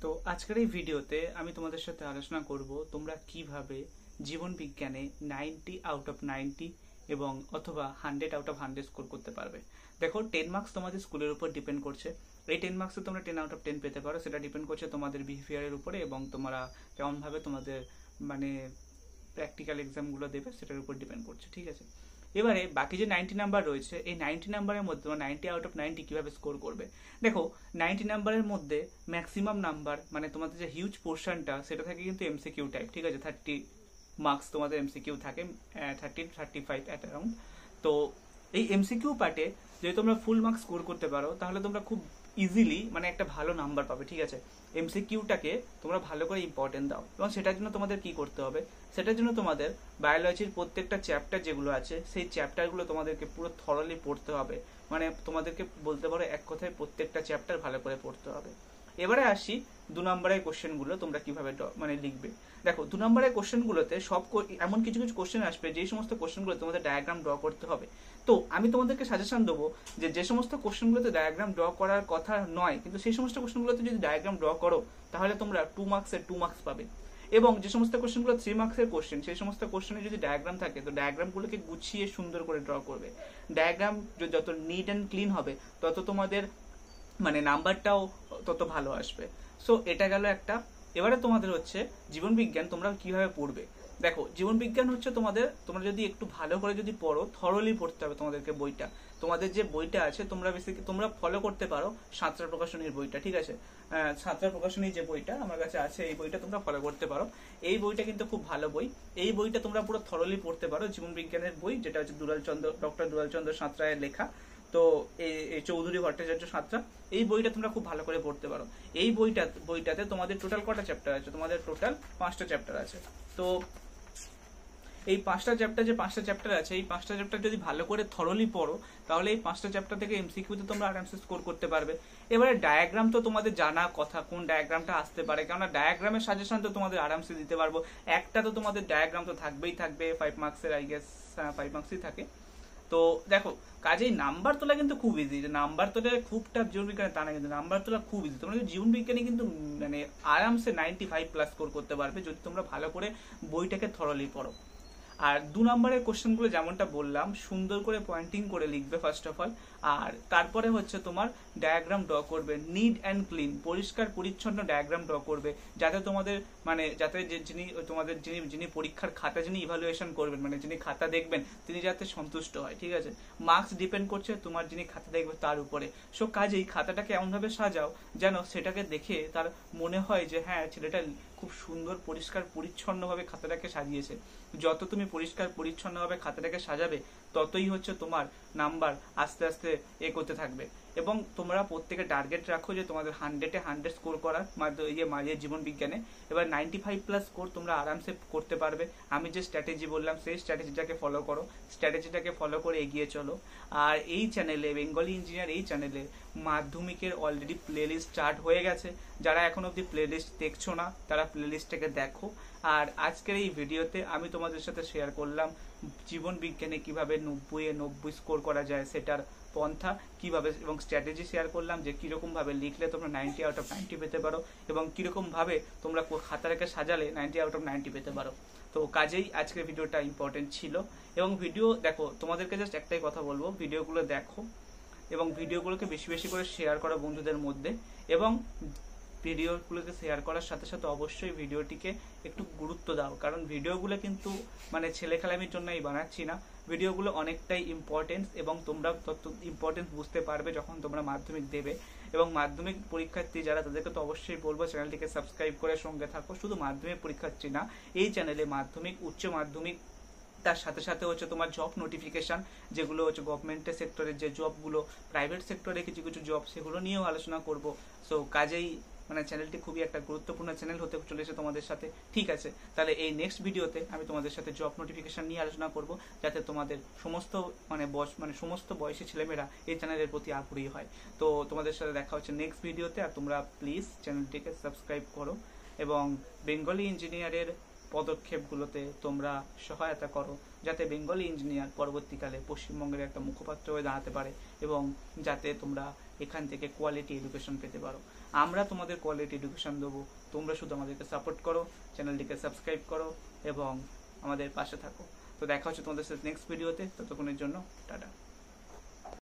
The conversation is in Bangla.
তো আজকের এই ভিডিওতে আমি তোমাদের সাথে আলোচনা করব তোমরা কিভাবে জীবন বিজ্ঞানে 90 আউট অফ 90 এবং অথবা 100 আউট অফ 100 স্কোর করতে পারবে। দেখো 10 মার্কস তোমাদের স্কুলের উপর ডিপেন্ড করছে। এই 10 মার্কসে তোমরা 10 আউট অফ 10 পেতে পারো, সেটা ডিপেন্ড করছে তোমাদের বিহেভিয়ারের উপরে এবং তোমরা কেমনভাবে তোমাদের মানে প্র্যাকটিক্যাল এক্সামগুলো দেবে সেটার উপর ডিপেন্ড করছে। ঠিক আছে, এবারে বাকি যে 90 নাম্বার রয়েছে এই 90 নাম্বারের মধ্যে 90 আউট অফ 90 কিভাবে স্কোর করবে। দেখো 90 নাম্বারের মধ্যে ম্যাক্সিমাম নাম্বার মানে তোমাদের যে হিউজ পোর্শনটা সেটা থাকে কিন্তু এমসিকিউ টাইপ। ঠিক আছে, 30 মার্কস তোমাদের এমসিকিউ থাকে, 30-35 অ্যাট অ্যারাউন্ড। তো এই এমসিকিউ পার্টে যদি তোমরা ফুল মার্কস স্কোর করতে পারো তাহলে তোমরা খুব ইজিলি মানে একটা ভালো নাম্বার পাবে। ঠিক আছে, এমসিকিউটাকে তোমরা ভালো করে ইম্পর্টেন্ট দাও এবং সেটার জন্য তোমাদের কি করতে হবে, সেটার জন্য তোমাদের বায়োলজির প্রত্যেকটা চ্যাপ্টার যেগুলো আছে সেই চ্যাপ্টারগুলো তোমাদেরকে পুরো থরলি পড়তে হবে। মানে তোমাদেরকে বলতে পারো এক কথায় প্রত্যেকটা চ্যাপ্টার ভালো করে পড়তে হবে। এবারে আসি 2 নম্বরের কোশ্চেনগুলো তোমরা কিভাবে মানে লিখবে। দেখো 2 নম্বরের কোশ্চেনগুলোতে সব এমন কিছু কিছু কোশ্চেন আসবে যেই সমস্ত কোশ্চেনগুলো তোমাদের ডায়াগ্রাম ড্র করতে হবে। তো আমি তোমাদেরকে সাজেশন দেবো যে সমস্ত কোশ্চেনগুলোতে ডায়াগ্রাম ড্র করার কথা নয় কিন্তু সেই সমস্ত কোশ্চেনগুলোতে যদি ডায়াগ্রাম ড্র করো তাহলে তোমরা 2 মার্কসের 2 মার্কস পাবে। এবং যে সমস্ত কোশ্চেনগুলো 3 মার্কসের কোশ্চেন সেই সমস্ত কোশ্চেনে যদি ডায়াগ্রাম থাকে তো ডায়াগ্রামগুলোকে গুছিয়ে সুন্দর করে ড্র করবে। ডায়াগ্রাম যত নিট অ্যান্ড ক্লিন হবে তত তোমাদের মানে নাম্বারটাও তত ভালো আসবে। সো এটা গেল একটা। এবারে তোমাদের হচ্ছে জীবন বিজ্ঞান তোমরা কিভাবে পড়বে। দেখো জীবন বিজ্ঞান হচ্ছে তোমরা যদি একটু ভালো করে যদি পড়ো, থরলি পড়তে হবে তোমাদেরকে বইটা। তোমাদের যে বইটা আছে তোমরা ফলো করতে পারো সাঁতরা প্রকাশনীর বইটা। ঠিক আছে, সাঁতরা প্রকাশনীর যে বইটা আমার কাছে আছে এই বইটা তোমরা ফলো করতে পারো। এই বইটা কিন্তু খুব ভালো বই। এই বইটা তোমরা পুরো থরলি পড়তে পারো, জীবন বিজ্ঞানের বই, যেটা হচ্ছে ডক্টর দুলালচন্দ্র সাঁতরায়ের লেখা। তো এই চৌধুরী ভট্টাচার্য সাঁতরা, এই বইটা তোমরা খুব ভালো করে পড়তে পারো। এই বইটাতে তোমাদের টোটাল কটা চ্যাপ্টার আছে, তোমাদের টোটাল 5টা চ্যাপ্টার আছে। তো এই 5টা চ্যাপ্টার আছে, এই 5টা চ্যাপ্টার যদি ভালো করে থরলি পড়ো তাহলে এই 5টা চ্যাপ্টার থেকে এমসিকিউতে তোমরা আরামসে স্কোর করতে পারবে। এবারে ডায়াগ্রাম তো তোমাদের জানা কথা কোন ডায়াগ্রামটা আসতে পারে, কেননা ডায়াগ্রামের সাজেশন তো তোমাদের আরামসে দিতে পারবো। একটা তো তোমাদের ডায়াগ্রাম তো থাকবেই থাকবে, 5 মার্কসের আই গেস 5 মার্কসই থাকে। তো দেখো কাজেই নাম্বার তোলা কিন্তু খুব ইজি। নাম্বার তোলা খুব টাফ জীবন বিজ্ঞানে তা না, কিন্তু নাম্বার তোলা খুব ইজি। তোমরা জীবন বিজ্ঞানে কিন্তু মানে আরামসে 95+ স্কোর করতে পারবে যদি তোমরা ভালো করে বইটাকে থরলি পড়ো। আর 2 নম্বরের কোশ্চেনগুলো যেমনটা বললাম সুন্দর করে পয়েন্টিং করে লিখবে ফার্স্ট অফ অল। আর তারপরে হচ্ছে তোমার ডায়াগ্রাম ড্র করবে, নিট অ্যান্ড ক্লিন, পরিষ্কার পরিচ্ছন্ন ডায়াগ্রাম ড্র করবে, যাতে তোমাদের মানে যাতে যিনি পরীক্ষার খাতা যিনি ইভালুয়েশন করবেন মানে যিনি খাতা দেখবেন তিনি যাতে সন্তুষ্ট হয়। ঠিক আছে, মার্কস ডিপেন্ড করছে তোমার যিনি খাতা দেখবে তার উপরে। সো কাজেই খাতাটাকে এমনভাবে সাজাও যেন সেটাকে দেখে তার মনে হয় যে হ্যাঁ ছেলেটা খুব সুন্দর পরিষ্কার পরিচ্ছন্নভাবে খাতাটাকে সাজিয়েছে। যত তুমি পরিষ্কার পরিচ্ছন্নভাবে খাতাটাকে সাজাবে ততই হচ্ছে তোমার নাম্বার আস্তে আস্তে করতে থাকবে। এবং তোমরা প্রত্যেকে টার্গেট রাখো যে তোমাদের 100-এ 100 স্কোর করার জীবন বিজ্ঞানে। এবার 95+ স্কোর তোমরা আরামসে করতে পারবে। আমি যে স্ট্র্যাটেজি বললাম সেই স্ট্র্যাটেজিটাকে ফলো করো, স্ট্র্যাটেজিটাকে ফলো করে এগিয়ে চলো। আর এই চ্যানেলে বেঙ্গলি ইঞ্জিনিয়ার এই চ্যানেলে মাধ্যমিকের অলরেডি প্লেলিস্ট স্টার্ট হয়ে গেছে। যারা এখন অব্দি প্লেলিস্ট দেখছো না তারা প্লেলিস্টটাকে দেখো। আর আজকের এই ভিডিওতে আমি তোমাদের সাথে শেয়ার করলাম জীবন বিজ্ঞানে কিভাবে 90-এ 90 স্কোর করা যায় সেটার পন্থা কিভাবে, এবং স্ট্র্যাটেজি শেয়ার করলাম যে কিরকম ভাবে লিখলে তোমরা 90 আউট অফ 90 পেতে পারো এবং কিরকম ভাবে তোমরা খাতাটাকে সাজালে 90 আউট অফ 90 পেতে পারো। তো কাজেই আজকের ভিডিওটা ইম্পর্টেন্ট ছিল। এবং ভিডিও দেখো, তোমাদেরকে জাস্ট একটাই কথা বলবো, ভিডিওগুলো দেখো এবং ভিডিওগুলোকে বেশি বেশি করে শেয়ার করো বন্ধুদের মধ্যে। এবং ভিডিওগুলোকে শেয়ার করার সাথে সাথে অবশ্যই ভিডিওটিকে একটু গুরুত্ব দাও, কারণ ভিডিওগুলো কিন্তু মানে ছেলে খেলামির জন্যই বানাচ্ছি না, ভিডিওগুলো অনেকটাই ইম্পর্টেন্স এবং তোমরা তত ইম্পর্টেন্স বুঝতে পারবে যখন তোমরা মাধ্যমিক দেবে। এবং মাধ্যমিক পরীক্ষার্থী যারা তাদেরকে তো অবশ্যই বলবো চ্যানেলটিকে সাবস্ক্রাইব করে সঙ্গে থাকো। শুধু মাধ্যমিক পরীক্ষার্থী না, এই চ্যানেলে মাধ্যমিক, উচ্চ মাধ্যমিক, তার সাথে সাথে হচ্ছে তোমার জব নোটিফিকেশন যেগুলো হচ্ছে গভর্নমেন্টের সেক্টরের যে জবগুলো, প্রাইভেট সেক্টরে কিছু কিছু জব, সেগুলো নিয়েও আলোচনা করব। সো কাজেই মানে চ্যানেলটি খুবই একটা গুরুত্বপূর্ণ চ্যানেল হতে চলেছে তোমাদের সাথে। ঠিক আছে, তাহলে এই নেক্সট ভিডিওতে আমি তোমাদের সাথে জব নোটিফিকেশন নিয়ে আলোচনা করব, যাতে তোমাদের সমস্ত সমস্ত বয়সী ছেলেমেয়েরা এই চ্যানেলের প্রতি আগ্রহী হয়। তো তোমাদের সাথে দেখা হচ্ছে নেক্সট ভিডিওতে। আর তোমরা প্লিজ চ্যানেলটিকে সাবস্ক্রাইব করো এবং বেঙ্গলি ইঞ্জিনিয়ারের পদক্ষেপগুলোতে তোমরা সহায়তা করো, যাতে বেঙ্গলি ইঞ্জিনিয়ার পরবর্তীকালে পশ্চিমবঙ্গের একটা মুখপাত্র হয়ে দাঁড়াতে পারে এবং যাতে তোমরা এখান থেকে কোয়ালিটি এডুকেশন পেতে পারো। আমরা তোমাদের কোয়ালিটি এডুকেশন দেবো। তোমরা শুধু আমাদেরকে সাপোর্ট করো, চ্যানেলটিকে সাবস্ক্রাইব করো এবং আমাদের পাশে থাকো। তো দেখা হচ্ছে তোমাদের সাথে নেক্সট ভিডিওতে। ততক্ষণের জন্য টাটা।